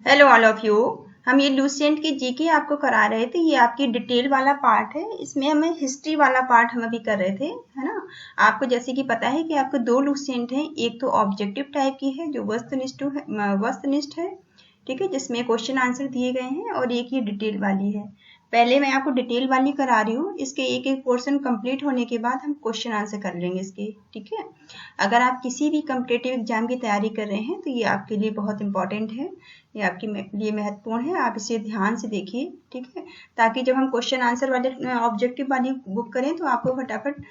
Hello all of you. हम ये Lucent की जीके आपको करा रहे थे। ये आपकी डिटेल वाला पार्ट है। इसमें हमें हिस्ट्री वाला पार्ट हम अभी कर रहे थे, है ना। आपको जैसे कि पता है कि आपको दो लूसेंट हैं। एक तो ऑब्जेक्टिव टाइप की है जो वस्तुनिष्ठ है, ठीक है, जिसमें क्वेश्चन आंसर दिए गए हैं, और एक ये डिटेल वाली है। पहले मैं आपको डिटेल वाली करा रही हूँ। इसके एक एक पोर्शन कंप्लीट होने के बाद हम क्वेश्चन आंसर कर लेंगे इसके, ठीक है। अगर आप किसी भी कॉम्पिटिटिव एग्जाम की तैयारी कर रहे हैं तो ये आपके लिए बहुत इंपॉर्टेंट है, ये आपके लिए महत्वपूर्ण है। आप इसे ध्यान से देखिए, ठीक है, ताकि जब हम क्वेश्चन आंसर वाले ऑब्जेक्टिव वाली बुक करें तो आपको फटाफट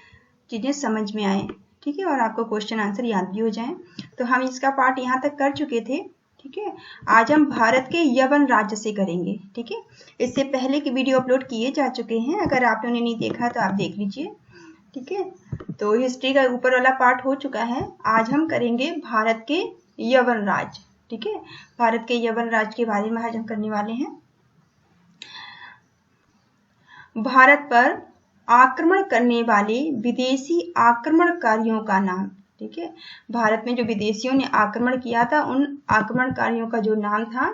चीज़ें समझ में आए, ठीक है, और आपको क्वेश्चन आंसर याद भी हो जाए। तो हम इसका पार्ट यहाँ तक कर चुके थे, ठीक है। आज हम भारत के यवन राज्य से करेंगे, ठीक है। इससे पहले की वीडियो अपलोड किए जा चुके हैं, अगर आपने उन्हें नहीं देखा तो आप देख लीजिए, ठीक है। तो हिस्ट्री का ऊपर वाला पार्ट हो चुका है। आज हम करेंगे भारत के यवन राज्य, ठीक है। भारत के यवन राज्य के बारे में आज हम करने वाले हैं। भारत पर आक्रमण करने वाले विदेशी आक्रमणकारियों का नाम, ठीक है। भारत में जो विदेशियों ने आक्रमण किया था उन आक्रमणकारियों का जो नाम था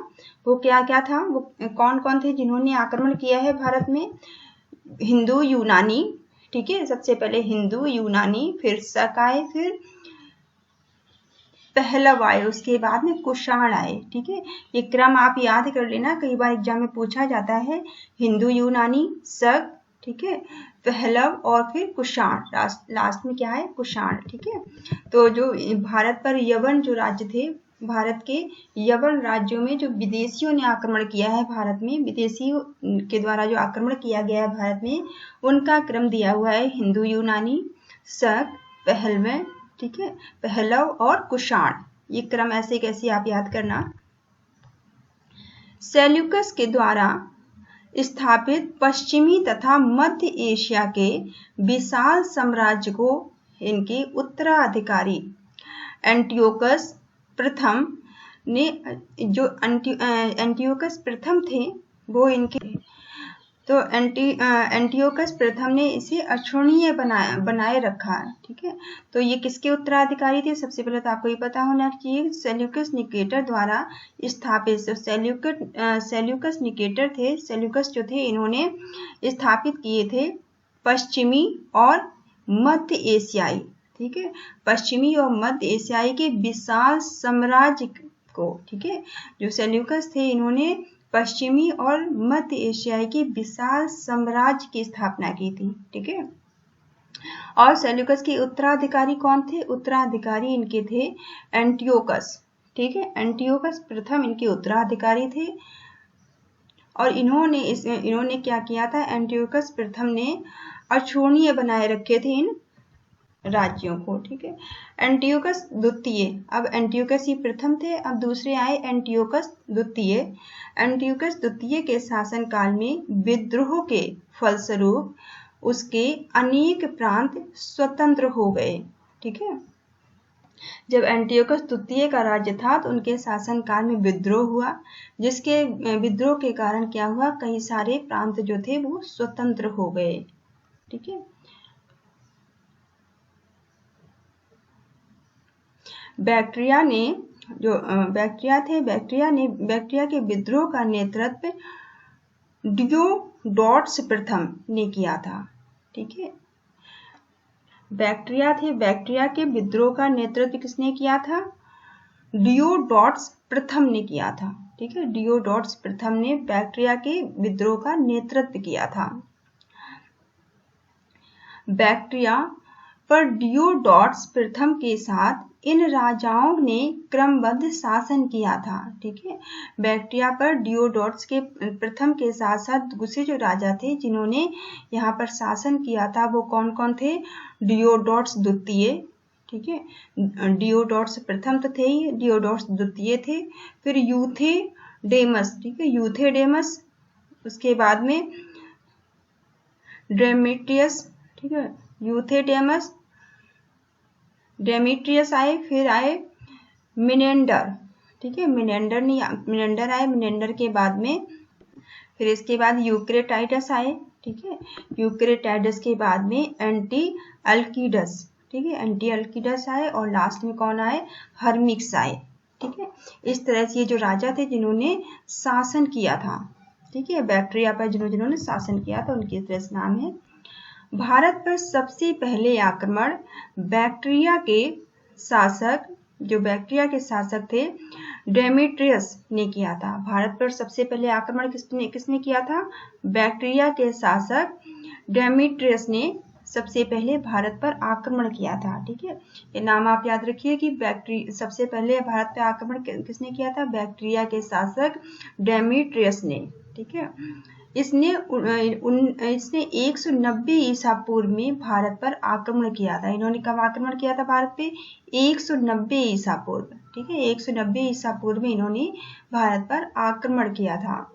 वो क्या क्या था, वो कौन कौन थे जिन्होंने आक्रमण किया है भारत में। हिंदू यूनानी, ठीक है, सबसे पहले हिंदू यूनानी, फिर शक आए, फिर पहलव आए, उसके बाद में कुषाण आए, ठीक है। ये क्रम आप याद कर लेना, कई बार एग्जाम में पूछा जाता है। हिंदू यूनानी, शक, ठीक है, पहलव और फिर कुषाण, लास्ट में क्या है, कुषाण, ठीक है। तो जो भारत पर यवन जो राज्य थे, भारत के यवन राज्यों में जो विदेशियों ने आक्रमण किया है भारत में, विदेशियों के द्वारा जो आक्रमण किया गया है भारत में, उनका क्रम दिया हुआ है हिंदू यूनानी, शक, पहलव, ठीक है, पहलव और कुषाण। ये क्रम ऐसे कैसे आप याद करना। सेल्यूकस के द्वारा स्थापित पश्चिमी तथा मध्य एशिया के विशाल साम्राज्य को इनके उत्तराधिकारी एंटियोकस प्रथम ने, जो एंटियोकस प्रथम थे वो इनके, तो एंटियोकस प्रथम ने इसे अक्षुण्णीय बनाए रखा, ठीक है। तो ये किसके उत्तराधिकारी थे, सबसे पहले तो आपको ये पता होना चाहिए, सेल्यूकस निकेटर द्वारा स्थापित। तो सेल्यूकस निकेटर थे, सेल्यूकस जो थे इन्होंने स्थापित किए थे पश्चिमी और मध्य एशियाई, ठीक है, पश्चिमी और मध्य एशियाई के विशाल साम्राज्य को, ठीक है। जो सेल्यूकस थे इन्होंने पश्चिमी और मध्य एशियाई के विशाल साम्राज्य की स्थापना की थी, ठीक है। और सेल्यूकस के उत्तराधिकारी कौन थे, उत्तराधिकारी इनके थे एंटियोकस, ठीक है, एंटियोकस प्रथम इनके उत्तराधिकारी थे। और इन्होंने क्या किया था, एंटियोकस प्रथम ने अक्षुण्णीय बनाए रखे थे इन राज्यों को, ठीक है। एंटियोकस द्वितीय, अब एंटियोकस ही प्रथम थे, अब दूसरे आए एंटियोकस द्वितीय। एंटियोकस द्वितीय के शासन काल में विद्रोह के फलस्वरूप उसके अनेक प्रांत स्वतंत्र हो गए, ठीक है। जब एंटियोकस द्वितीय का राज्य था तो उनके शासन काल में विद्रोह हुआ, जिसके विद्रोह के कारण क्या हुआ, कई सारे प्रांत जो थे वो स्वतंत्र हो गए, ठीक है। बैक्ट्रिया के विद्रोह का नेतृत्व डियोडोटस प्रथम ने किया था, ठीक है। बैक्ट्रिया के विद्रोह का नेतृत्व किसने किया था, डियोडोटस प्रथम ने किया था, ठीक है। डियोडोटस प्रथम ने बैक्ट्रिया के विद्रोह का नेतृत्व किया था। बैक्ट्रिया पर डियोडोटस प्रथम के साथ इन राजाओं ने क्रमबद्ध शासन किया था, ठीक है। बैक्ट्रिया पर डियोडोटस के प्रथम के साथ साथ दूसरे जो राजा थे जिन्होंने यहाँ पर शासन किया था वो कौन कौन थे, डियोडोटस द्वितीय, ठीक है। डियोडोटस प्रथम तो थे ही, डियोडोटस द्वितीय थे, फिर यूथेडेमस, ठीक है, यूथेडेमस, उसके बाद में डेमेट्रियस, ठीक है, यूथेडेमस, डेमेट्रियस आए, फिर आए मिनेंडर, ठीक है, मिनेंडर आए, मिनेंडर के बाद में फिर इसके बाद यूक्रेटाइडस आए, ठीक है, यूक्रेटाइडस के बाद में एंटी अल्कीडस, ठीक है, एंटी अल्कीडस आए, और लास्ट में कौन आए, हर्मिक्स आए, ठीक है। इस तरह से ये जो राजा थे जिन्होंने शासन किया था, ठीक है, बैक्ट्रिया पर जिन्होंने शासन किया था, उनकी इस तरह से नाम है। भारत पर सबसे पहले आक्रमण बैक्ट्रिया के शासक थे डेमेट्रियस ने किया था। भारत पर सबसे पहले आक्रमण किसने किया था? बैक्ट्रिया के शासक डेमेट्रियस ने सबसे पहले भारत पर आक्रमण किया था, ठीक है। ये नाम आप याद रखिए कि सबसे पहले भारत पर आक्रमण किसने किया था? बैक्ट्रिया के शासक डेमेट्रियस ने, ठीक है। इसने 190 ईसा पूर्व में भारत पर आक्रमण किया था। इन्होंने कब आक्रमण किया था भारत पे? 190 ईसा पूर्व, ठीक है। 190 ईसा पूर्व में इन्होंने भारत पर आक्रमण किया था।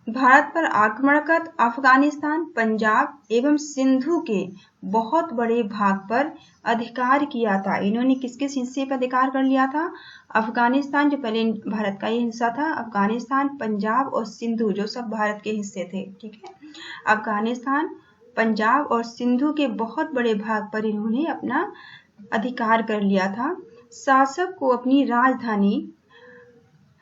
भारत पर आक्रमण कर अफगानिस्तान, पंजाब एवं सिंधु के बहुत बड़े भाग पर अधिकार किया था। इन्होंने किस किस हिस्से पर अधिकार कर लिया था? अफगानिस्तान, जो पहले भारत का ही हिस्सा था, अफगानिस्तान, पंजाब और सिंधु, जो सब भारत के हिस्से थे, ठीक है। अफगानिस्तान, पंजाब और सिंधु के बहुत बड़े भाग पर इन्होंने अपना अधिकार कर लिया था। शासक को अपनी राजधानी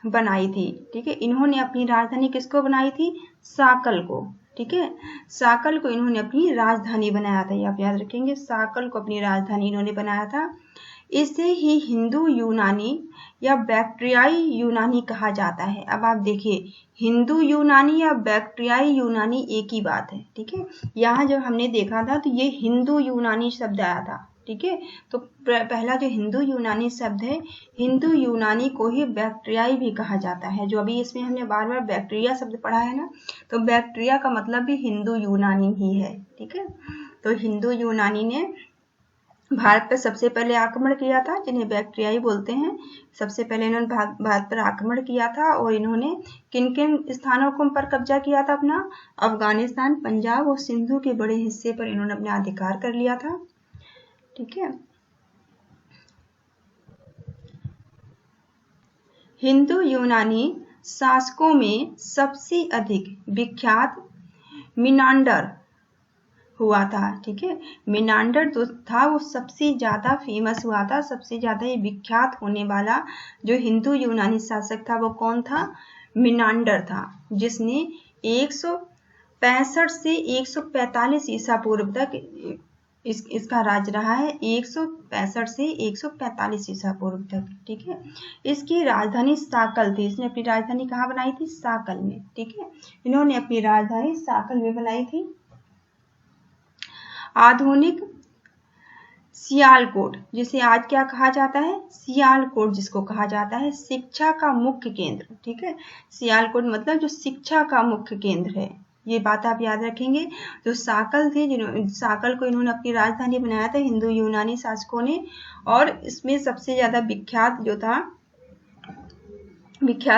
बनाई थी, ठीक है। इन्होंने अपनी राजधानी किसको बनाई थी? साकल को, ठीक है। साकल को इन्होंने अपनी राजधानी बनाया था, ये आप याद रखेंगे। साकल को अपनी राजधानी इन्होंने बनाया था। इसे ही हिंदू यूनानी या बैक्ट्रियाई यूनानी कहा जाता है। अब आप देखिए, हिंदू यूनानी या बैक्ट्रियाई यूनानी एक ही बात है, ठीक है। यहाँ जब हमने देखा था तो ये हिंदू यूनानी शब्द आया था, ठीक है। तो पहला जो हिंदू यूनानी शब्द है, हिंदू यूनानी को ही बैक्ट्रियाई भी कहा जाता है। जो अभी इसमें हमने बार बार बैक्ट्रिया शब्द पढ़ा है ना, तो बैक्ट्रिया का मतलब भी हिंदू यूनानी ही है, ठीक है। तो हिंदू यूनानी ने भारत पर सबसे पहले आक्रमण किया था, जिन्हें बैक्ट्रियाई बोलते हैं। सबसे पहले इन्होंने भारत पर आक्रमण किया था और इन्होंने किन किन स्थानों पर कब्जा किया था अपना? अफगानिस्तान, पंजाब और सिंधु के बड़े हिस्से पर इन्होंने अपना अधिकार कर लिया था, ठीक है। हिंदू यूनानी शासकों में सबसे अधिक विख्यात मिनांडर हुआ था, ठीक है। मिनांडर जो था वो सबसे ज्यादा फेमस हुआ था, सबसे ज्यादा ये विख्यात होने वाला जो हिंदू यूनानी शासक था वो कौन था? मिनांडर था, जिसने 165 से 145 ईसा पूर्व तक इसका राज रहा है। 165 से 145 ईसा पूर्व तक, ठीक है। इसकी राजधानी साकल थी। इसने अपनी राजधानी कहाँ बनाई थी? साकल में, ठीक है। इन्होंने अपनी राजधानी साकल में बनाई थी। आधुनिक सियालकोट, जिसे आज क्या कहा जाता है? सियालकोट जिसको कहा जाता है शिक्षा का मुख्य केंद्र, ठीक है। सियालकोट मतलब जो शिक्षा का मुख्य केंद्र है, ये बात आप याद रखेंगे। जो साकल थे, साकल को इन्होंने अपनी राजधानी बनाया था हिंदू यूनानी शासकों ने, और इसमें सबसे ज्यादा विख्यात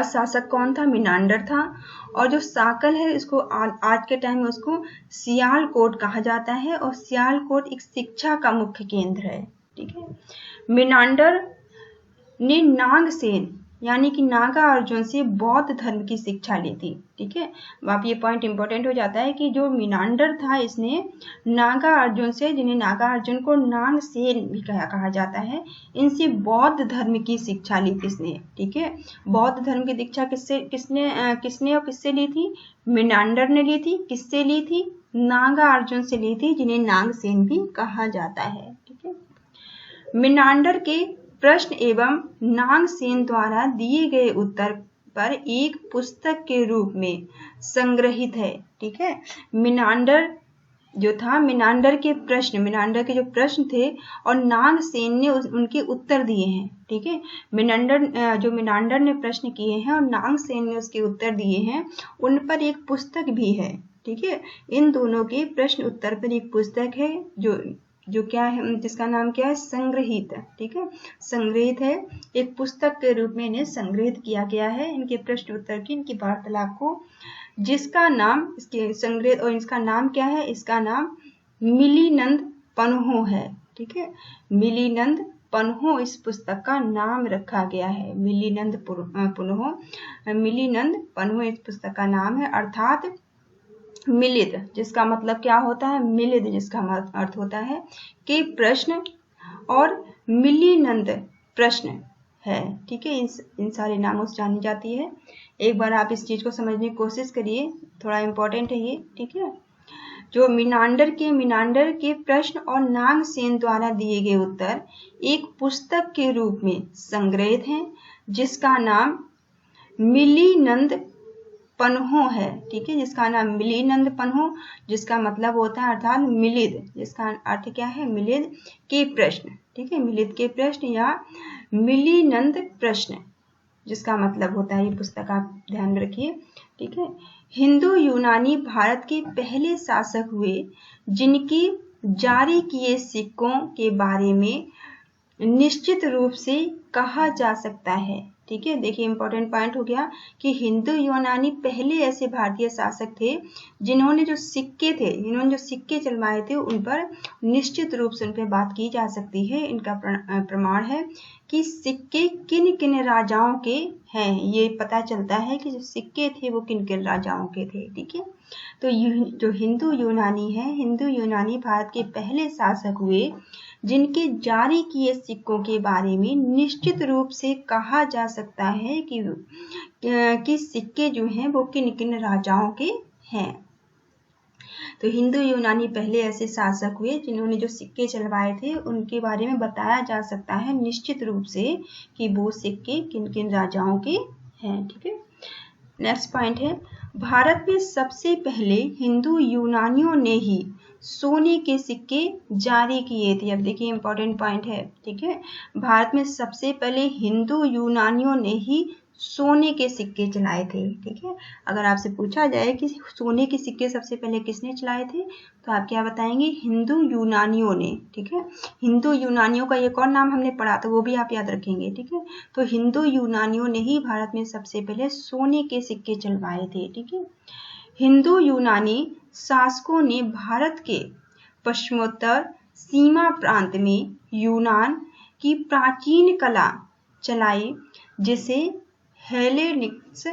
शासक कौन था? मिनांडर था। और जो साकल है इसको आज के टाइम में उसको सियालकोट कहा जाता है, और सियालकोट एक शिक्षा का मुख्य केंद्र है, ठीक है। मिनांडर ने नागसेन यानी कि नागा अर्जुन से बौद्ध धर्म की शिक्षा ली थी, ठीक है। अब ये पॉइंट इंपॉर्टेंट हो जाता है कि जो मिनांडर था इसने नागा अर्जुन से, जिन्हें नागा अर्जुन को नागसेन भी कहा जाता है, इनसे बौद्ध धर्म की शिक्षा ली थी इसने, ठीक है। बौद्ध धर्म की दीक्षा किसने और किससे ली थी? मिनांडर ने ली थी। किससे ली थी? नागा अर्जुन से ली थी, जिन्हें नागसेन भी कहा जाता है, ठीक है। मिनांडर के प्रश्न एवं नागसेन द्वारा दिए गए उत्तर पर एक पुस्तक के रूप में संग्रहित है, ठीक है। मिनांडर जो था, मिनांडर के जो प्रश्न थे और नागसेन ने उनके उत्तर दिए हैं, ठीक है। मिनांडर ने प्रश्न किए हैं और नागसेन ने उसके उत्तर दिए हैं, उन पर एक पुस्तक भी है, ठीक है। इन दोनों के प्रश्न उत्तर पर एक पुस्तक है जो क्या है, जिसका नाम क्या है? संग्रहित, ठीक है। संग्रहित है, एक पुस्तक के रूप में इन्हें संग्रहित किया गया है, इनके प्रश्न उत्तर की, इनकी वार्तालाप को, जिसका नाम इसके संग्रहित, और इसका नाम क्या है? इसका नाम मिलिनंद पन्हो है, ठीक है। मिलिनंद पन्हो इस पुस्तक का नाम रखा गया है। मिलिनंद पन्हो इस पुस्तक का नाम है, अर्थात मिलित, जिसका मतलब क्या होता है? मिलित, जिसका अर्थ होता है कि प्रश्न, और मिलिनंद प्रश्न है। ठीक है, इन सारे नामों से जानी जाती है। एक बार आप इस चीज को समझने की कोशिश करिए, थोड़ा इम्पोर्टेंट है ये। ठीक है, जो मीनांडर के प्रश्न और नागसेन द्वारा दिए गए उत्तर एक पुस्तक के रूप में संग्रहित हैं, जिसका नाम मिलिनंद पन्हो है। ठीक है, जिसका नाम मिलिनंद पन्हो, जिसका मतलब होता है अर्थात मिलिद, जिसका अर्थ क्या है, मिलिद के प्रश्न। ठीक है, मिलिद के प्रश्न या मिलिनंद प्रश्न, जिसका मतलब होता है ये पुस्तक, आप ध्यान में रखिए। ठीक है, हिंदू यूनानी भारत के पहले शासक हुए जिनके जारी किए सिक्कों के बारे में निश्चित रूप से कहा जा सकता है। ठीक है, देखिए इंपॉर्टेंट पॉइंट हो गया कि हिंदू यूनानी पहले ऐसे भारतीय शासक थे जिन्होंने जो सिक्के चलवाए थे उन पर निश्चित रूप से उन पर बात की जा सकती है। इनका प्रमाण है कि सिक्के किन किन राजाओं के हैं, ये पता चलता है कि जो सिक्के थे वो किन किन राजाओं के थे। ठीक है, तो जो हिंदू यूनानी भारत के पहले शासक हुए जिनके जारी किए सिक्कों के बारे में निश्चित रूप से कहा जा सकता है कि सिक्के जो हैं वो किन किन राजाओं के हैं। तो हिंदू यूनानी पहले ऐसे शासक हुए जिन्होंने जो सिक्के चलवाए थे उनके बारे में बताया जा सकता है निश्चित रूप से कि वो सिक्के किन किन राजाओं के हैं। ठीक है, नेक्स्ट पॉइंट है, भारत में सबसे पहले हिंदू यूनानियों ने ही सोने के सिक्के जारी किए थे। अब देखिए इंपॉर्टेंट पॉइंट है। ठीक है, भारत में सबसे पहले हिंदू यूनानियों ने ही सोने के सिक्के चलाए थे। ठीक है, अगर आपसे पूछा जाए कि सोने के सिक्के सबसे पहले किसने चलाए थे तो आप क्या बताएंगे, हिंदू यूनानियों ने। ठीक है, हिंदू यूनानियों का एक और नाम हमने पढ़ा था, वो भी आप याद रखेंगे। ठीक है, तो हिंदू यूनानियों ने ही भारत में सबसे पहले सोने के सिक्के चलवाए थे। ठीक है, हिंदू यूनानी शासकों ने भारत के पश्चिमोत्तर सीमा प्रांत में यूनान की प्राचीन कला चलाई, जिसे हेलेनिक्स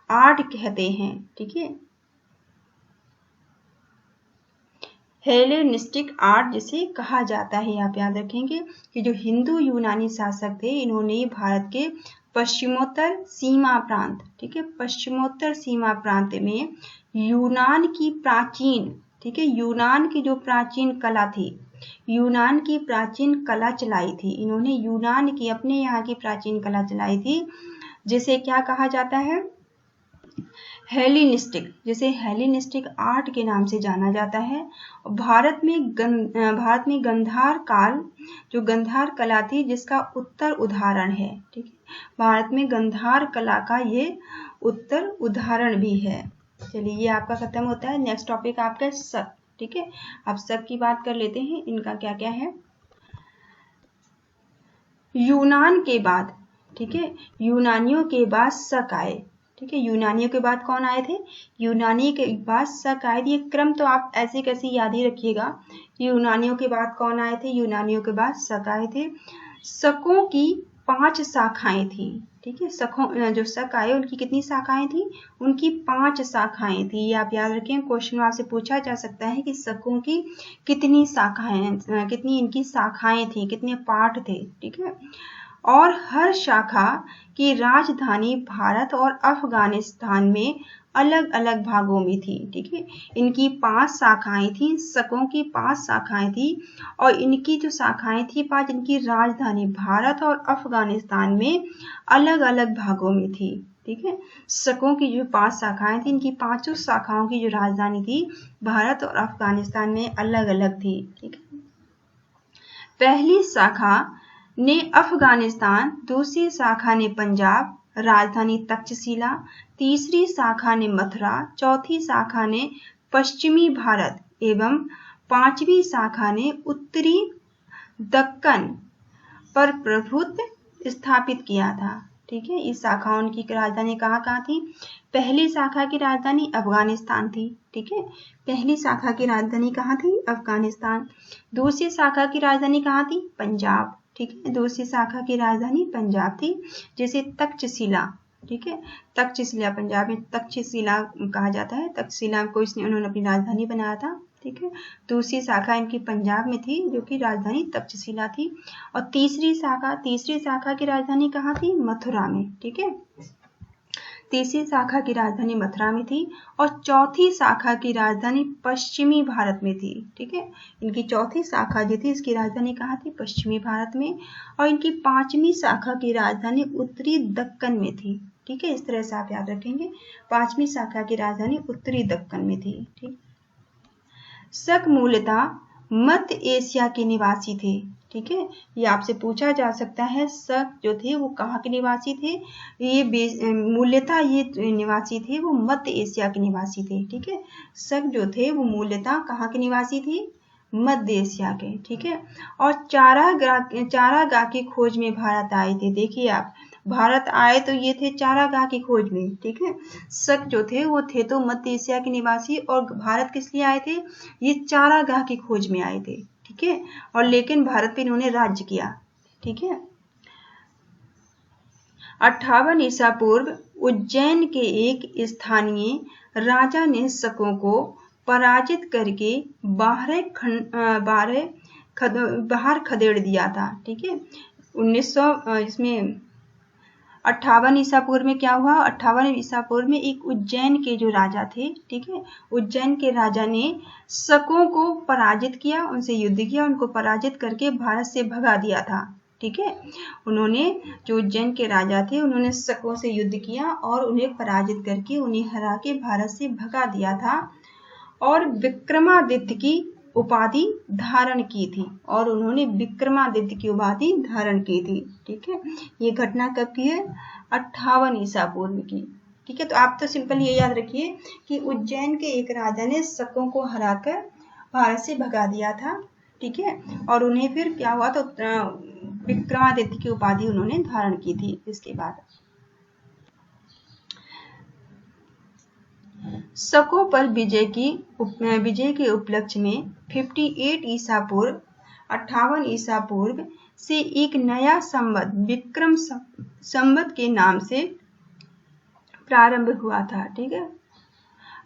आर्ट कहते हैं। ठीक है, हेलेनिस्टिक आर्ट जिसे कहा जाता है। आप याद रखेंगे कि जो हिंदू यूनानी शासक थे इन्होंने भारत के पश्चिमोत्तर सीमा प्रांत, ठीक है, पश्चिमोत्तर सीमा प्रांत में यूनान की प्राचीन, ठीक है, यूनान की जो प्राचीन कला थी, यूनान की प्राचीन कला चलाई थी। इन्होंने यूनान की अपने यहाँ की प्राचीन कला चलाई थी, जिसे क्या कहा जाता है, हेलेनिस्टिक, जिसे हेलेनिस्टिक आर्ट के नाम से जाना जाता है। भारत में गंधार काल, जो गंधार कला थी जिसका उत्तर उदाहरण है। ठीक है, भारत में गंधार कला का ये उत्तर उदाहरण भी है। चलिए ये आपका खत्म होता है। नेक्स्ट टॉपिक आपका शक। ठीक है, अब शक की बात कर लेते हैं, इनका क्या क्या है। यूनान के बाद, ठीक है, यूनानियों के बाद शक आए। ठीक है, यूनानियों के बाद कौन आए थे, यूनानी के बाद शक आए थे। ये क्रम तो आप ऐसे कैसे याद ही रखिएगा, यूनानियों के बाद कौन आए थे, यूनानियों के बाद शक आए थे। शकों की 5 शाखाएं थी। ठीक है, जो शक आए उनकी कितनी शाखाएं थी, उनकी 5 शाखाएं थी। ये आप याद रखें, क्वेश्चन आपसे पूछा जा सकता है कि शकों की कितनी शाखाएं, कितनी इनकी शाखाएं थी, कितने पार्ट थे। ठीक है, और हर शाखा की राजधानी भारत और अफगानिस्तान में अलग अलग भागों में थी। ठीक है, इनकी 5 शाखाएं थी, शकों की 5 शाखाएं थी, और इनकी जो शाखाएं थी 5, इनकी राजधानी भारत और अफगानिस्तान में अलग अलग भागों में थी। ठीक है, शकों की जो 5 शाखाएं थी, इनकी 5 शाखाओं की जो राजधानी थी भारत और अफगानिस्तान में अलग अलग थी। ठीक है, पहली शाखा ने अफगानिस्तान, दूसरी शाखा ने पंजाब, राजधानी तक्षशिला, तीसरी शाखा ने मथुरा, चौथी शाखा ने पश्चिमी भारत एवं 5वीं शाखा ने उत्तरी दक्कन पर प्रभुत्व स्थापित किया था। ठीक है, इस शाखाओं की राजधानी कहाँ कहाँ थी, पहली शाखा की राजधानी अफगानिस्तान थी। ठीक है, पहली शाखा की राजधानी कहाँ थी, अफगानिस्तान। दूसरी शाखा की राजधानी कहाँ थी, पंजाब। ठीक है, दूसरी शाखा की राजधानी पंजाब थी, जैसे तक्षशिला। ठीक है, तक्षशिला पंजाब में तक्षशिला कहा जाता है, तक्षशिला को उन्होंने अपनी राजधानी बनाया था। ठीक है। दूसरी शाखा इनकी पंजाब में थी, जो कि राजधानी तक्षशिला थी। और तीसरी शाखा की राजधानी कहाँ थी? मथुरा में, ठीक है। तीसरी शाखा की राजधानी मथुरा में थी और चौथी शाखा की राजधानी पश्चिमी भारत में थी, ठीक है। इनकी चौथी शाखा जो थी, इसकी राजधानी कहाँ थी? पश्चिमी भारत में। और इनकी पांचवी शाखा की राजधानी उत्तरी दक्कन में थी, ठीक है। इस तरह से आप याद रखेंगे, पांचवी शाखा की राजधानी उत्तरी दक्कन में थी, ठीक। शक मूलतः मध्य एशिया के निवासी थे, ठीक है। ये आपसे पूछा जा सकता है, शक जो थे वो कहाँ के निवासी थे? ये मूल्यतः ये निवासी थे वो मध्य एशिया के निवासी थे, ठीक है। शक जो थे वो मूल्यतः कहाँ के निवासी थे? मध्य एशिया के, ठीक है। और चारागाह की खोज में भारत आए थे। देखिए आप, भारत आए तो ये थे चारागाह की खोज में, ठीक है। शक जो थे वो थे तो मध्य एशिया के निवासी, और भारत किस लिए आए थे? ये चारागाह की खोज में आए थे, ठीक है। और लेकिन भारत पे इन्होंने राज्य किया, ठीक है। 58 ईसा पूर्व उज्जैन के एक स्थानीय राजा ने शकों को पराजित करके बाहर खदेड़ दिया था, ठीक है। 58 ईसा पूर्व में क्या हुआ? 58 ईसा पूर्व में एक उज्जैन के जो राजा थे, ठीक है, उज्जैन के राजा ने शकों को पराजित किया, उनसे युद्ध किया, उनको पराजित करके भारत से भगा दिया था, ठीक है। उन्होंने, जो उज्जैन के राजा थे, उन्होंने शकों से युद्ध किया और उन्हें पराजित करके, उन्हें हरा के भारत से भगा दिया था और विक्रमादित्य की उपाधि धारण की थी, और उन्होंने विक्रमादित्य की उपाधि धारण की थी, ठीक है। ये घटना कब की है? 58 ईसा पूर्व की, ठीक है। तो आप तो सिंपल ये याद रखिए कि उज्जैन के एक राजा ने शकों को हराकर भारत से भगा दिया था, ठीक है। और उन्हें फिर क्या हुआ? तो विक्रमादित्य की उपाधि उन्होंने धारण की थी। इसके बाद शकों पर विजय के उपलक्ष्य में 58 ईसा पूर्व 58 ईसा पूर्व से एक नया संवत विक्रम संवत के नाम से प्रारंभ हुआ था, ठीक है।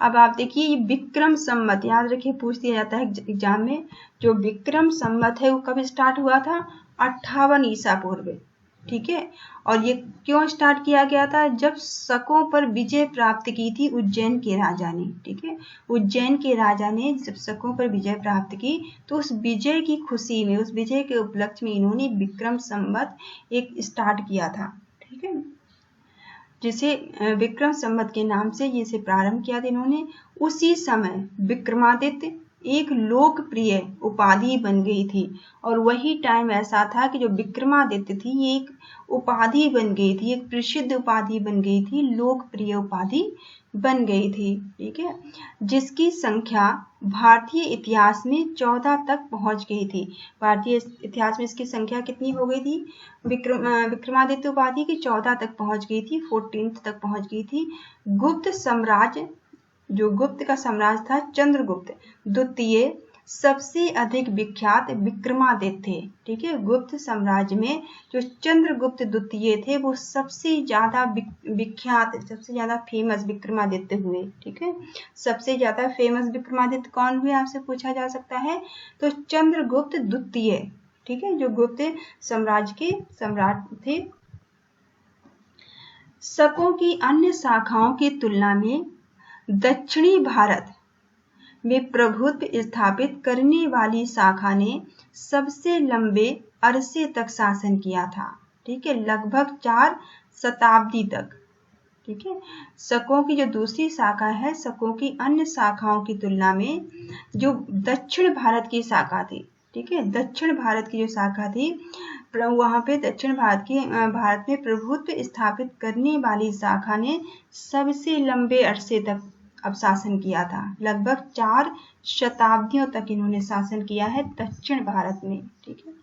अब आप देखिए, ये विक्रम संवत याद रखिए, पूछ दिया जाता है एग्जाम में। जो विक्रम संवत है वो कब स्टार्ट हुआ था? 58 ईसा पूर्व, ठीक है। और ये क्यों स्टार्ट किया गया था? जब शकों पर विजय प्राप्त की थी उज्जैन के राजा ने, ठीक है। उज्जैन के राजा ने जब शकों पर विजय प्राप्त की, तो उस विजय की खुशी में, उस विजय के उपलक्ष्य में इन्होंने विक्रम संवत एक स्टार्ट किया था, ठीक है, जिसे विक्रम संवत के नाम से इसे प्रारंभ किया था इन्होंने। उसी समय विक्रमादित्य एक लोकप्रिय उपाधि बन गई थी, और वही टाइम ऐसा था कि जो विक्रमादित्य थी ये एक उपाधि बन गई थी, एक प्रसिद्ध उपाधि बन गई थी, लोकप्रिय उपाधि बन गई थी, ठीक है, जिसकी संख्या भारतीय इतिहास में 14 तक पहुंच गई थी। भारतीय इतिहास में इसकी संख्या कितनी हो गई थी? विक्रमादित्य उपाधि की 14 तक पहुंच गई थी, 14 तक पहुंच गई थी। गुप्त साम्राज्य, जो गुप्त का साम्राज्य था, चंद्रगुप्त द्वितीय सबसे अधिक विख्यात विक्रमादित्य थे, ठीक है। गुप्त साम्राज्य में जो चंद्रगुप्त द्वितीय थे वो सबसे ज्यादा विख्यात, सबसे ज्यादा फेमस विक्रमादित्य हुए, ठीक है। सबसे ज्यादा फेमस विक्रमादित्य कौन हुए आपसे पूछा जा सकता है? तो चंद्रगुप्त द्वितीय, ठीक है, जो गुप्त साम्राज्य के सम्राट थे। शकों की अन्य शाखाओं की तुलना में दक्षिणी भारत में प्रभुत्व स्थापित करने वाली शाखा ने सबसे लंबे अरसे तक शासन किया था, ठीक है, लगभग 4 शताब्दी तक, ठीक है। शकों की जो दूसरी शाखा है, शकों की अन्य शाखाओं की तुलना में जो दक्षिण भारत की शाखा थी, ठीक है, दक्षिण भारत की जो शाखा थी, वहां पे दक्षिण भारत में प्रभुत्व स्थापित करने वाली शाखा ने सबसे लंबे अरसे तक अब शासन किया था। लगभग 4 शताब्दियों तक इन्होंने शासन किया है दक्षिण भारत में, ठीक है।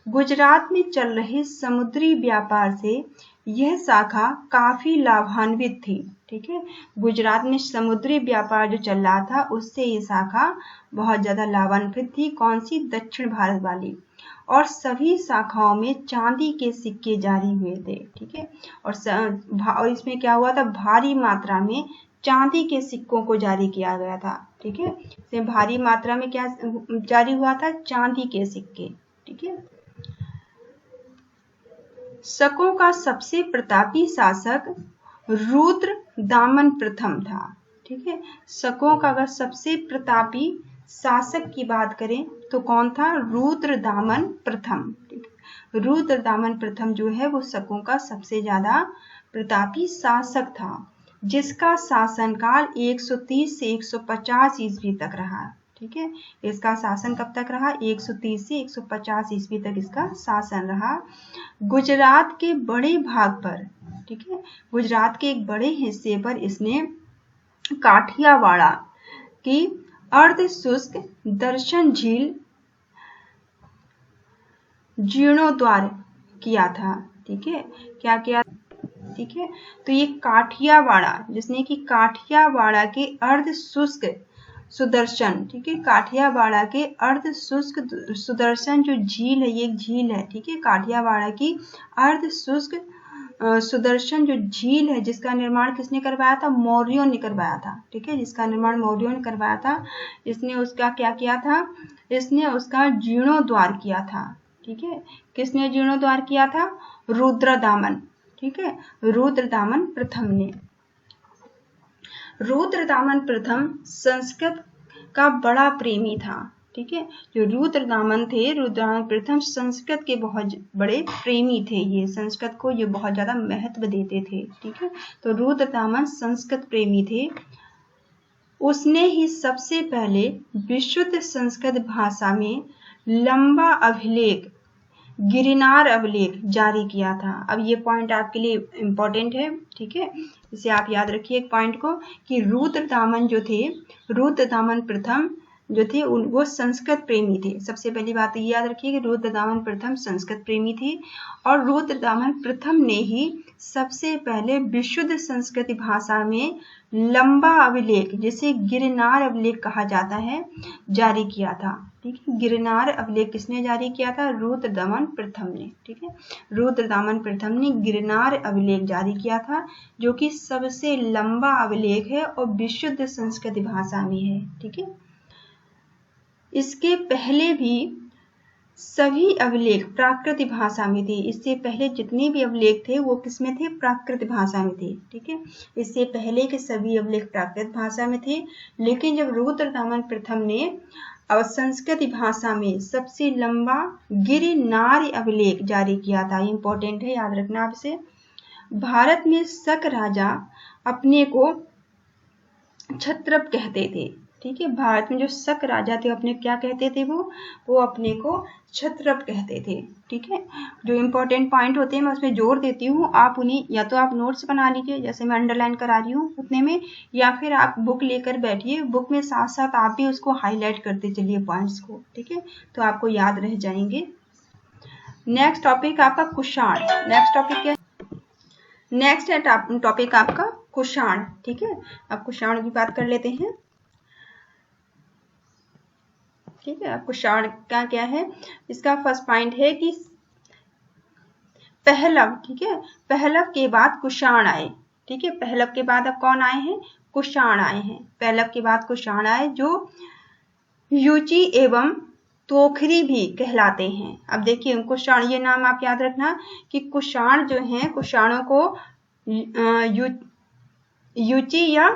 गुजरात में चल रहे समुद्री व्यापार से यह शाखा काफी लाभान्वित थी, ठीक है। गुजरात में समुद्री व्यापार जो चल रहा था उससे ये शाखा बहुत ज्यादा लाभान्वित थी। कौन सी? दक्षिण भारत वाली। और सभी शाखाओं में चांदी के सिक्के जारी हुए थे, ठीक है। और इसमें क्या हुआ था? भारी मात्रा में चांदी के सिक्कों को जारी किया गया था, ठीक ठीक है। इसमें भारी मात्रा में क्या जारी हुआ था? चांदी के सिक्के, ठीक है। शकों का सबसे प्रतापी शासक रुद्रदामन प्रथम था, ठीक है। शकों का अगर सबसे प्रतापी शासक की बात करें तो कौन था? रुद्रदामन प्रथम, ठीक है। रुद्रदामन प्रथम जो है वो शकों का सबसे ज्यादा प्रतापी शासक था, जिसका शासनकाल 130 से 150 ईस्वी तक रहा, ठीक है। इसका शासन कब तक रहा? 130 से 150 ईस्वी तक इसका शासन रहा। गुजरात के बड़े भाग पर, ठीक है, गुजरात के एक बड़े हिस्से पर इसने काठियावाड़ की अर्ध शुष्क दर्शन झील जीर्णोद्धार किया था, ठीक है। क्या किया? ठीक है। तो ये काठियावाड़, जिसने कि काठियावाड़ के अर्ध शुष्क सुदर्शन, ठीक है, काठियावाड़ के अर्ध शुष्क सुदर्शन जो झील है, ये एक झील है, ठीक है। काठियावाड़ की अर्ध शुष्क सुदर्शन जो झील है, जिसका निर्माण किसने करवाया था? मौर्यों ने करवाया था, ठीक है। जिसका निर्माण मौर्यों ने करवाया था। इसने उसका क्या किया था? इसने उसका जीर्णोद्धार किया था, ठीक है। किसने जीर्णोद्धार किया था? रुद्रदामन, ठीक है, रुद्रदामन प्रथम ने। रुद्रदामन प्रथम संस्कृत का बड़ा प्रेमी था, ठीक है। जो रुद्रदामन थे, रुद्रदामन प्रथम संस्कृत के बहुत बड़े प्रेमी थे। ये संस्कृत को ये बहुत ज्यादा महत्व देते थे, ठीक है। तो रुद्रदामन संस्कृत प्रेमी थे। उसने ही सबसे पहले विशुद्ध संस्कृत भाषा में लंबा अभिलेख गिरनार अभिलेख जारी किया था। अब ये पॉइंट आपके लिए इम्पोर्टेंट है, ठीक है। इसे आप याद रखिए एक पॉइंट को, कि रुद्रदामन जो थे, रुद्रदामन प्रथम जो थे वो संस्कृत प्रेमी थे। सबसे पहली बात ये याद रखिए कि रुद्रदामन प्रथम संस्कृत प्रेमी थे, और रुद्रदामन प्रथम ने ही सबसे पहले विशुद्ध संस्कृत भाषा में लंबा अभिलेख, जिसे गिरनार अभिलेख कहा जाता है, जारी किया था, ठीक है। गिरनार अभिलेख किसने जारी किया था? रुद्रदामन प्रथम ने, ठीक है। रुद्रदामन प्रथम ने गिरनार अभिलेख जारी किया था, जो कि सबसे लंबा अभिलेख है और विशुद्ध संस्कृत भाषा में है, ठीक है। इसके पहले भी सभी अभिलेख प्राकृत भाषा में थे। इससे पहले जितने भी अभिलेख थे वो किसमें थे? प्राकृत भाषा में थे, ठीक है। इससे पहले के सभी अभिलेख प्राकृत भाषा में थे, लेकिन जब रुद्रदामन प्रथम ने संस्कृत भाषा में सबसे लंबा गिरनार अभिलेख जारी किया था, इंपॉर्टेंट है, याद रखना आपसे। भारत में शक राजा अपने को क्षत्रप कहते थे, ठीक है। भारत में जो शक राजा थे अपने क्या कहते थे? वो अपने को क्षत्रप कहते थे, ठीक है। जो इम्पोर्टेंट पॉइंट होते हैं मैं उसमें जोर देती हूँ, आप उन्हें या तो आप नोट्स बना लीजिए, जैसे मैं अंडरलाइन करा रही हूँ उतने में, या फिर आप बुक लेकर बैठिए, बुक में साथ साथ आप भी उसको हाईलाइट करते चलिए पॉइंट्स को, ठीक है, तो आपको याद रह जाएंगे। नेक्स्ट टॉपिक आपका कुषाण। नेक्स्ट टॉपिक क्या है? नेक्स्ट है टॉपिक आपका कुषाण, ठीक है। अब कुषाण की बात कर लेते हैं, ठीक है। अब कुषाण का क्या है? इसका फर्स्ट पॉइंट है कि पहलव, ठीक है, पहलव के बाद कुषाण आए, ठीक है। पहलव के बाद अब कौन आए हैं? कुषाण आए हैं। पहलव के बाद कुषाण आए, जो युचि एवं तोखरी भी कहलाते हैं। अब देखिए कुषाण, ये नाम आप याद रखना कि कुषाण जो हैं, कुषाणों को युचि या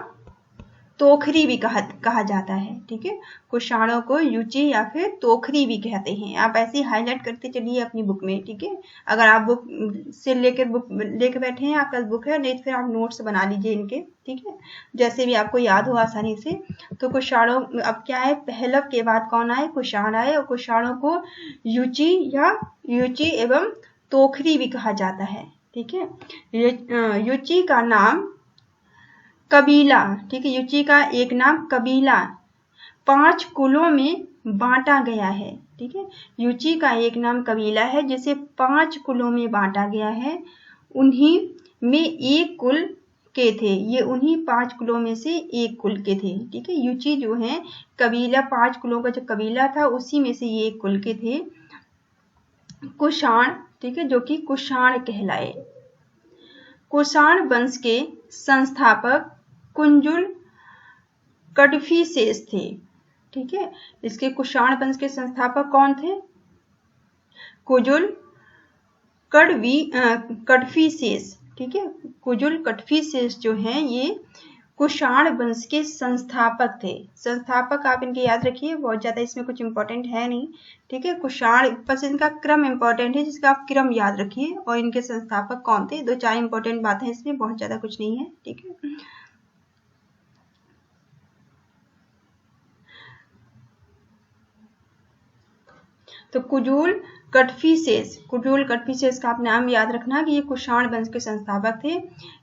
तोखरी भी कहा जाता है, ठीक है। कुषाणों को युचि या फिर तोखरी भी कहते हैं। आप ऐसे ही हाईलाइट करते चलिए अपनी बुक में, ठीक है। अगर आप बुक से लेकर बैठे हैं, आपका बुक है, नहीं तो फिर आप नोट्स बना लीजिए इनके, ठीक है, जैसे भी आपको याद हो आसानी से। तो कुषाणों, अब क्या है, पहलव के बाद कौन आए? कुषाण आए, और कुषाणों को युचि एवं तोखरी भी कहा जाता है, ठीक है। युचि का नाम कबीला, ठीक है, युचि का एक नाम कबीला 5 कुलों में बांटा गया है, ठीक है। युचि का एक नाम कबीला है जिसे 5 कुलों में बांटा गया है। उन्हीं में एक कुल के थे, ये उन्हीं 5 कुलों में से एक कुल के थे, ठीक है। युचि जो है कबीला, 5 कुलों का जो कबीला था उसी में से ये एक कुल के थे। कुषाण, ठीक है, जो कि कुषाण कहलाए। कुषाण वंश के संस्थापक कुंजुल कडफिसेस थे। ठीक है, इसके कुषाण वंश के संस्थापक कौन थे? कुजुल कडफिसेस। ठीक है, कुजुल कडफिसेस जो हैं ये कुषाण वंश के संस्थापक थे। संस्थापक आप इनके याद रखिए, बहुत ज्यादा इसमें कुछ इंपॉर्टेंट है नहीं। ठीक है, कुषाण बस इनका क्रम इंपॉर्टेंट है, जिसका आप क्रम याद रखिए, और इनके संस्थापक कौन थे। 2-4 इंपॉर्टेंट बातें इसमें, बहुत ज्यादा कुछ नहीं है। ठीक है, तो कुजुल कडफिसेस का आप नाम याद रखना कि ये कुषाण वंश के संस्थापक थे।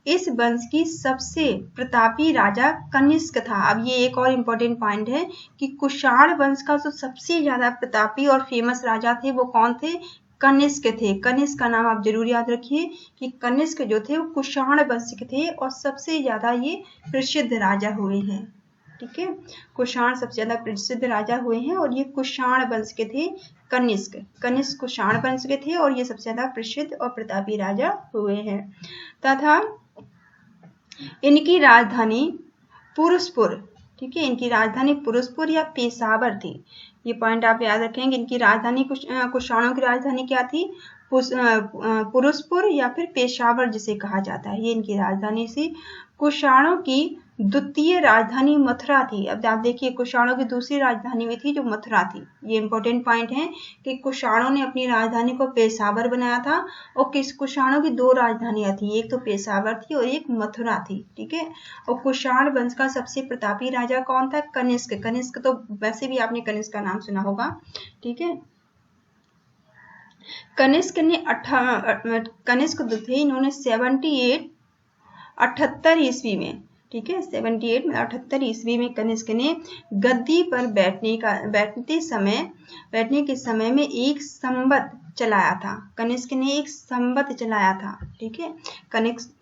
इस वंश की सबसे प्रतापी राजा कनिष्क था। अब ये एक और इम्पोर्टेंट पॉइंट है कि कुषाण वंश का जो सबसे ज्यादा प्रतापी और फेमस राजा थे वो कौन थे? कनिष्क थे। कनिष्क का नाम आप जरूर याद रखिए कि कनिष्क जो थे वो कुषाण वंश के थे और सबसे ज्यादा ये प्रसिद्ध राजा हुए हैं। ठीक है, कुषाण सबसे ज्यादा प्रसिद्ध राजा हुए हैं और ये कुषाण वंश के थे। कनिष्क कुषाण वंश के थे और ये सबसे ज्यादा प्रसिद्ध और प्रतापी राजा हुए हैं। तथा इनकी राजधानी पुरुषपुर, ठीक है, इनकी राजधानी पुरुषपुर या पेशावर थी। ये पॉइंट आप याद रखेंगे। इनकी राजधानी कुषाणों की राजधानी क्या थी? पुरुषपुर या फिर पेशावर जिसे कहा जाता है, ये इनकी राजधानी थी। कुषाणों की द्वितीय राजधानी मथुरा थी। अब आप देखिए, कुषाणों की दूसरी राजधानी में थी जो मथुरा थी। ये इंपॉर्टेंट पॉइंट है कि कुषाणों ने अपनी राजधानी को पेशावर बनाया था और कुषाणों की 2 राजधानियां थी, एक तो पेशावर थी और एक मथुरा थी। ठीक है, और कुषाण वंश का सबसे प्रतापी राजा कौन था? कनिष्क। कनिष्क तो वैसे भी आपने कनिष्क का नाम सुना होगा। ठीक है, कनिष्क ने कनिष्क जो थे इन्होंने 78 ईस्वी में, ठीक है, 78 में 78 ईस्वी में कनिष्क ने गद्दी पर बैठने के समय में एक संवत चलाया था। कनिष्क ने एक संवत चलाया था। ठीक है,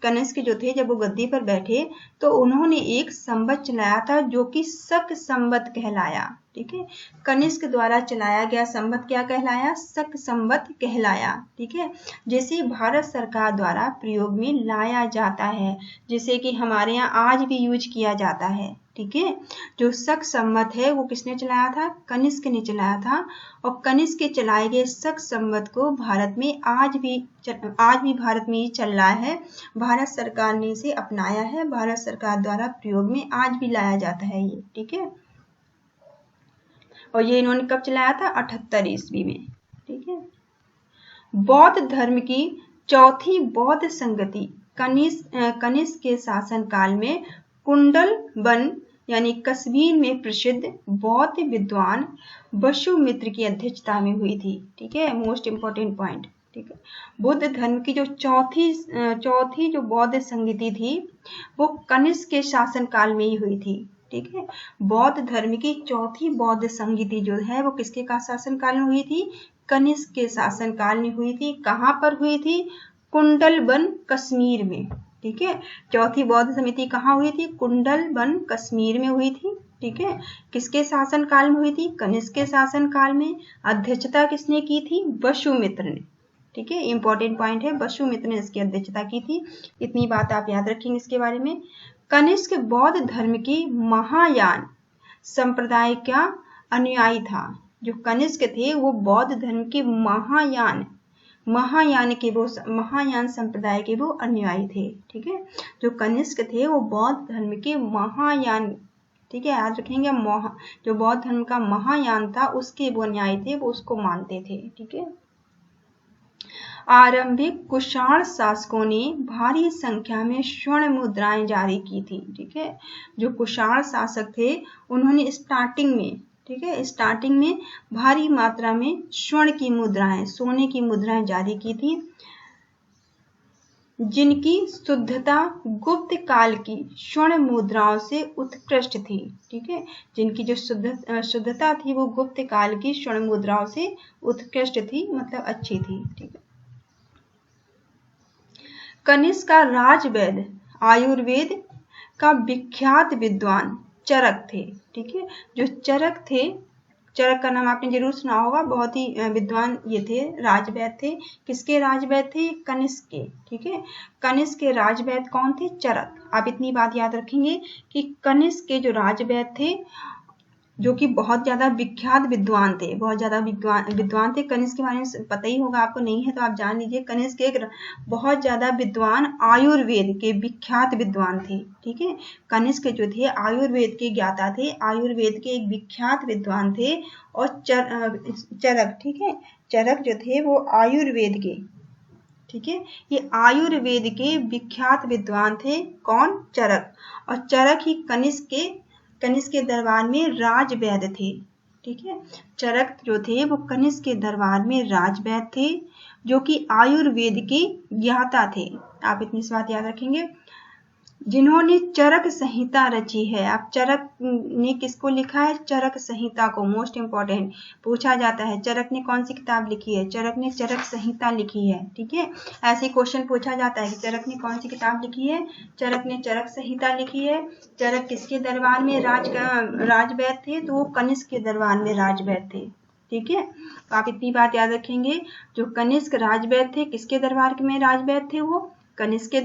कनिष्क जो थे जब वो गद्दी पर बैठे तो उन्होंने एक संवत चलाया था जो कि शक संवत कहलाया। ठीक है, कनिष्क द्वारा चलाया गया संवत क्या कहलाया? शक संवत कहलाया। ठीक है, जिसे भारत सरकार द्वारा प्रयोग में लाया जाता है, जिसे कि हमारे यहाँ आज भी यूज किया जाता है। ठीक है, जो शक संवत है वो किसने चलाया था? कनिष्क ने चलाया था। और कनिष्क के चलाए गए शक संवत को भारत में आज भी भारत में ही चल रहा है। भारत सरकार ने इसे अपनाया है, भारत सरकार द्वारा प्रयोग में आज भी लाया जाता है ये। ठीक है, और ये इन्होंने कब चलाया था? 78 ईस्वी में। ठीक है, बौद्ध धर्म की चौथी बौद्ध संगति कनिष्क के शासन काल में कुंडलवन यानी कश्मीर में प्रसिद्ध बौद्ध विद्वान वसुमित्र की अध्यक्षता में हुई थी। ठीक है, मोस्ट इंपोर्टेंट पॉइंट। ठीक है, बुद्ध धर्म की जो चौथी जो बौद्ध संगति थी वो कनिष्क के शासन काल में ही हुई थी। ठीक है, बौद्ध धर्म की चौथी बौद्ध संगति जो है वो किसके का शासन काल में हुई थी? कनिष्क के शासन काल में हुई थी। कहाँ पर हुई थी? कुंडलवन कश्मीर में। ठीक है, चौथी बौद्ध समिति कहाँ हुई थी? कुंडलवन कश्मीर में हुई थी। ठीक है, किसके शासन काल में हुई थी? कनिष्क के शासन काल में। अध्यक्षता किसने की थी? वसुमित्र ने। ठीक है, इंपॉर्टेंट पॉइंट है, वसुमित्र ने इसकी अध्यक्षता की थी। इतनी बात आप याद रखेंगे इसके बारे में। कनिष्क बौद्ध धर्म की महायान संप्रदाय का अनुयायी था। जो कनिष्क थे वो बौद्ध धर्म के महायान संप्रदाय के वो अनुयायी थे। ठीक है, जो कनिष्क थे वो बौद्ध धर्म के महायान, ठीक है, याद रखेंगे, जो बौद्ध धर्म का महायान था उसके वो अनुयायी थे, वो उसको मानते थे। ठीक है, आरंभिक कुषाण शासकों ने भारी संख्या में स्वर्ण मुद्राएं जारी की थी। ठीक है, जो कुषाण शासक थे उन्होंने स्टार्टिंग में भारी मात्रा में स्वर्ण की मुद्राएं, सोने की मुद्राएं जारी की थी, जिनकी शुद्धता गुप्त काल की स्वर्ण मुद्राओं से उत्कृष्ट थी। ठीक है, जिनकी जो शुद्धता थी वो गुप्त काल की स्वर्ण मुद्राओं से उत्कृष्ट थी, मतलब अच्छी थी। ठीक है, कनिष्क का राजवैद्य आयुर्वेद का विख्यात विद्वान चरक थे। ठीक है, जो चरक थे चरक का नाम आपने जरूर सुना होगा, बहुत ही विद्वान ये थे, राजवैद्य थे। किसके राजवैद्य थे? कनिष्क के। ठीक है, कनिष्क के राजवैद्य कौन थे? चरक। आप इतनी बात याद रखेंगे कि कनिष्क के जो राजवैद्य थे, जो कि बहुत ज्यादा विख्यात विद्वान थे, बहुत ज्यादा विद्वान थे। कनिष्क के बारे में पता ही होगा आपको, नहीं है तो आप जान लीजिए। कनिष्क एक बहुत ज्यादा विद्वान, आयुर्वेद के विख्यात विद्वान थे। ठीक है, कनिष्क जो थे आयुर्वेद के ज्ञाता थे, आयुर्वेद के एक विख्यात विद्वान थे। और चरक, ठीक है, चरक जो थे वो आयुर्वेद के, ठीक है, ये आयुर्वेद के विख्यात विद्वान थे। कौन? चरक। और चरक ही कनिष्क के दरबार में राजवैद्य थे। ठीक है, चरक जो थे वो कनिष्क के दरबार में राजवैद्य थे, जो कि आयुर्वेद के ज्ञाता थे। आप इतनी सी बात याद रखेंगे। जिन्होंने चरक संहिता रची है, आप चरक ने किसको लिखा है? चरक संहिता को। मोस्ट इंपॉर्टेंट पूछा जाता है, चरक ने कौन सी किताब लिखी है? चरक ने चरक संहिता लिखी है। ठीक है, ऐसे क्वेश्चन पूछा जाता है कि चरक ने कौन सी किताब लिखी है? चरक ने चरक संहिता लिखी है। चरक किसके दरबार में राजवैद्य थे? तो वो कनिष्क के दरबार में राजवैद्य थे। ठीक है, तो आप इतनी बात याद रखेंगे, जो कनिष्क राजवैद्य थे, किसके दरबार में राजवैद्य थे? वो कनिष्क के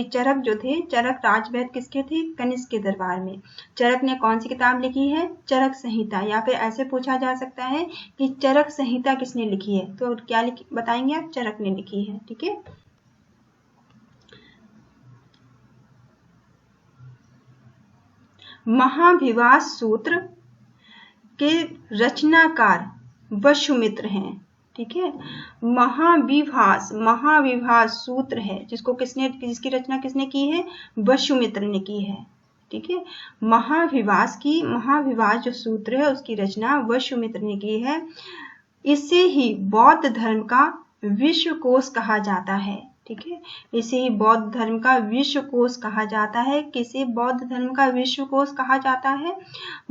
चरक जो थे, चरक राजवैद्य किसके थे? कनिष्क के दरबार में। चरक ने कौन सी किताब लिखी है? चरक संहिता। या फिर ऐसे पूछा जा सकता है कि चरक संहिता किसने लिखी है? तो क्या बताएंगे आप? चरक ने लिखी है। ठीक है, महाभिवास सूत्र के रचनाकार वसुमित्र हैं। ठीक है, महाविभास सूत्र है, जिसकी रचना किसने की है? वसुमित्र ने की है। ठीक है, महाविभास जो सूत्र है उसकी रचना वसुमित्र ने की है। इसे ही बौद्ध धर्म का विश्वकोश कहा जाता है। ठीक है, इसे ही बौद्ध धर्म का विश्वकोश कहा जाता है। किसे बौद्ध धर्म का विश्वकोश कहा जाता है?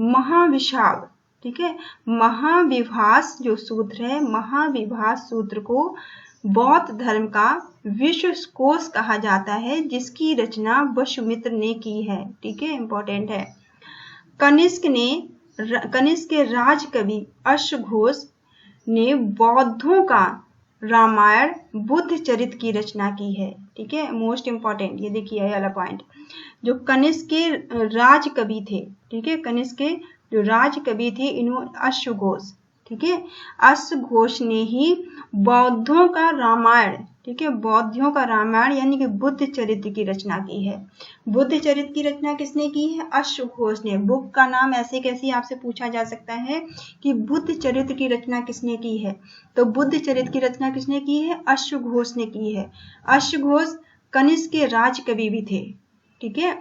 महाविशाव। ठीक है, महाविभास जो सूत्र है, महाविभास सूत्र को बौद्ध धर्म का विश्वकोश कहा जाता है, जिसकी रचना वसुमित्र ने की है। ठीक है, इंपॉर्टेंट है। कनिष्क के राजकवि अश्वघोष ने बौद्धों का रामायण बुद्ध चरित्र की रचना की है। ठीक है, मोस्ट इंपॉर्टेंट, ये देखिए ये वाला पॉइंट। जो कनिष्क के राजकवि थे, ठीक है, कनिष्क के जो राजकवि थे, इन्होंने अश्वघोष, ठीक है, अश्वघोष ने ही बौद्धों का रामायण, ठीक है, बौद्धों का रामायण यानी कि बुद्ध चरित्र की रचना की है। बुद्ध चरित्र की रचना किसने की है? अश्वघोष ने। बुक का नाम ऐसे कैसे आपसे पूछा जा सकता है कि बुद्ध चरित्र की रचना किसने की है? तो बुद्ध चरित्र की रचना किसने की है? अश्वघोष ने की है। अश्वघोष कनिष्क के राजकवि भी थे। ठीक है,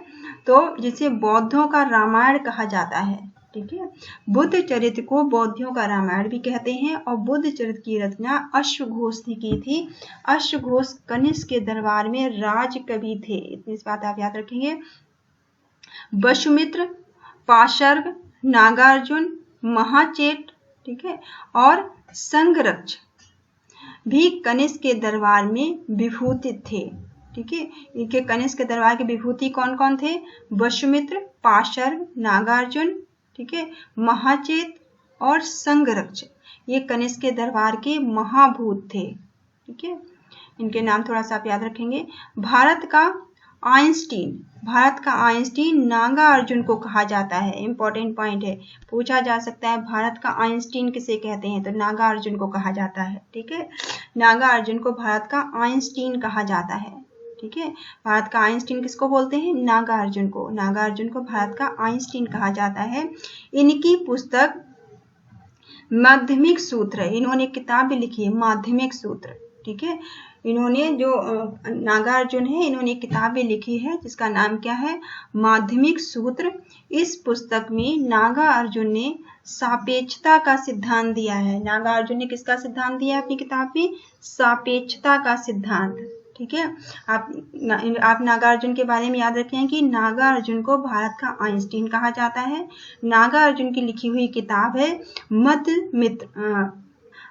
तो जिसे बौद्धों का रामायण कहा जाता है। ठीक है, बुद्ध चरित्र को बौद्धों का रामायण भी कहते हैं। और बुद्ध चरित्र की रचना अश्वघोष ने की थी। अश्वघोष कनिष्क के दरबार में राजकवि थे। इतनी बात आप याद रखेंगे। वसुमित्र, पाशर्ग, नागार्जुन, महाचेट, ठीक है, और संघरक्ष भी कनिष्क के दरबार में विभूतित थे। ठीक है, इनके कनिष्क के दरबार के विभूति कौन कौन थे? वसुमित्र, पाशर्ग, नागार्जुन, ठीक है, महाचेत और संघरक्ष, ये कनिष्क के दरबार के महाभूत थे। ठीक है, इनके नाम थोड़ा सा आप याद रखेंगे। भारत का आइंस्टीन नागा अर्जुन को कहा जाता है। इंपॉर्टेंट पॉइंट है, पूछा जा सकता है भारत का आइंस्टीन किसे कहते हैं? तो नागा अर्जुन को कहा जाता है। ठीक है, नागा अर्जुन को भारत का आइंस्टीन कहा जाता है। ठीक है, भारत का आइंस्टीन किसको बोलते हैं? नागार्जुन को। नागार्जुन को भारत का आइंस्टीन कहा जाता है। इनकी पुस्तक माध्यमिक सूत्र है। इन्होंने किताब भी लिखी है, माध्यमिक सूत्र। ठीक है, इन्होंने जो नागार्जुन है, इन्होंने किताब भी लिखी है जिसका नाम क्या है? माध्यमिक सूत्र। इस पुस्तक में नागार्जुन ने सापेक्षता का सिद्धांत दिया है। नागार्जुन ने किसका सिद्धांत दिया है अपनी किताब में? सापेक्षता का सिद्धांत। ठीक है, आप नागार्जुन के बारे में याद रखें कि नागार्जुन को भारत का आइंस्टीन कहा जाता है। नागार्जुन की लिखी हुई किताब है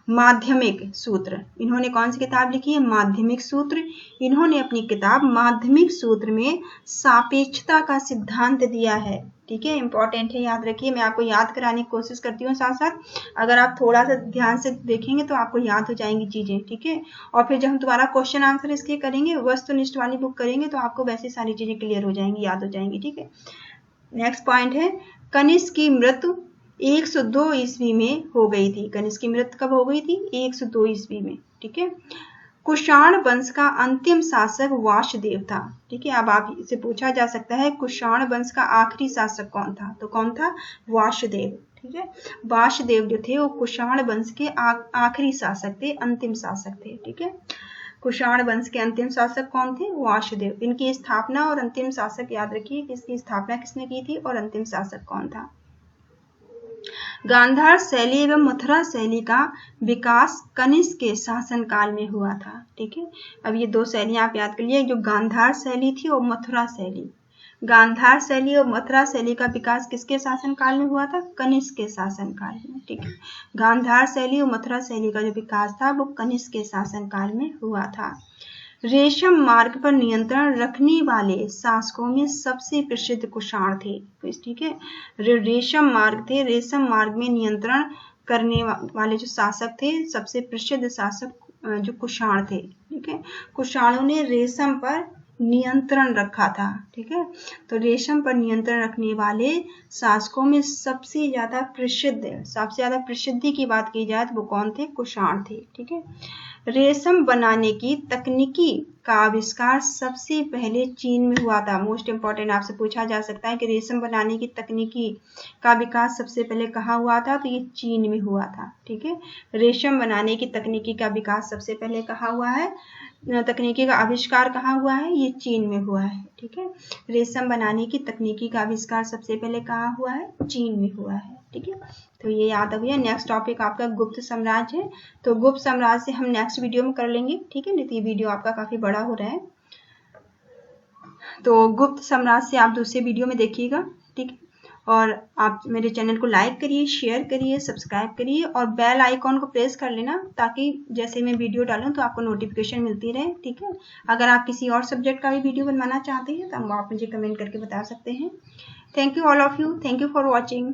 माध्यमिक सूत्र, इन्होंने कौन सी किताब लिखी है? माध्यमिक सूत्र। इन्होंने अपनी किताब माध्यमिक सूत्र में सापेक्षता का सिद्धांत दिया है। ठीक है, इंपॉर्टेंट है, याद रखिए। मैं आपको याद कराने की कोशिश करती हूँ साथ साथ, अगर आप थोड़ा सा ध्यान से देखेंगे तो आपको याद हो जाएंगी चीजें। ठीक है, और फिर जब हम दोबारा क्वेश्चन आंसर इसके करेंगे, वस्तुनिष्ठ वाली बुक करेंगे, तो आपको वैसे सारी चीजें क्लियर हो जाएंगी, याद हो जाएंगी। ठीक है, नेक्स्ट पॉइंट है, कनिष्क की मृत्यु 102 ईस्वी में हो गई थी। कनिष्क की मृत्यु कब हो गई थी? 102 ईस्वी में। ठीक है, कुषाण वंश का अंतिम शासक वासुदेव था। ठीक है, अब आप इसे पूछा जा सकता है कुषाण वंश का आखिरी शासक कौन था? तो कौन था? वासुदेव। ठीक है, वासुदेव जो थे वो कुषाण वंश के आखिरी शासक थे, अंतिम शासक थे। ठीक है, कुषाण वंश के अंतिम शासक कौन थे? वासुदेव। इनकी स्थापना और अंतिम शासक याद रखिए, इसकी स्थापना किसने की थी और अंतिम शासक कौन था? गांधार शैली एवं मथुरा शैली का विकास कनिष्क के शासनकाल में हुआ था। ठीक है, अब ये दो शैलियां आप याद कर लिए, जो गांधार शैली थी और मथुरा शैली। गांधार शैली और मथुरा शैली का विकास किसके शासनकाल में हुआ था? कनिष्क के शासनकाल में। ठीक है, गांधार शैली और मथुरा शैली का जो विकास था वो कनिष्क के शासनकाल में हुआ था। रेशम मार्ग पर नियंत्रण रखने वाले शासकों में सबसे प्रसिद्ध कुषाण थे। ठीक है, रेशम मार्ग थे, रेशम मार्ग में नियंत्रण करने वाले जो शासक थे, सबसे प्रसिद्ध शासक जो कुषाण थे। ठीक है, कुषाणों ने रेशम पर नियंत्रण रखा था। ठीक है, तो रेशम पर नियंत्रण रखने वाले शासकों में सबसे ज्यादा प्रसिद्धि की बात की जाए तो वो कौन थे? कुषाण थे। ठीक है, रेशम बनाने की तकनीकी का आविष्कार सबसे पहले चीन में हुआ था। मोस्ट इंपॉर्टेंट, आपसे पूछा जा सकता है कि रेशम बनाने की तकनीकी का विकास सबसे पहले कहाँ हुआ था? तो ये चीन में हुआ था। ठीक है, रेशम बनाने की तकनीकी का विकास सबसे पहले कहाँ हुआ है? तकनीकी का आविष्कार कहाँ हुआ है? ये चीन में हुआ है। ठीक है, रेशम बनाने की तकनीकी का आविष्कार सबसे पहले कहाँ हुआ है? चीन में हुआ है। ठीक है, तो ये याद हो गया। नेक्स्ट टॉपिक आपका गुप्त साम्राज्य है, तो गुप्त साम्राज्य से हम नेक्स्ट वीडियो में कर लेंगे। ठीक है, नहीं तो ये वीडियो आपका काफी बड़ा हो रहा है, तो गुप्त साम्राज्य से आप दूसरे वीडियो में देखिएगा। ठीक है, और आप मेरे चैनल को लाइक करिए, शेयर करिए, सब्सक्राइब करिए और बेल आइकॉन को प्रेस कर लेना, ताकि जैसे मैं वीडियो डालूं तो आपको नोटिफिकेशन मिलती रहे। ठीक है, अगर आप किसी और सब्जेक्ट का भी वीडियो बनवाना चाहते हैं तो आप मुझे कमेंट करके बता सकते हैं। Thank you all of you, thank you for watching.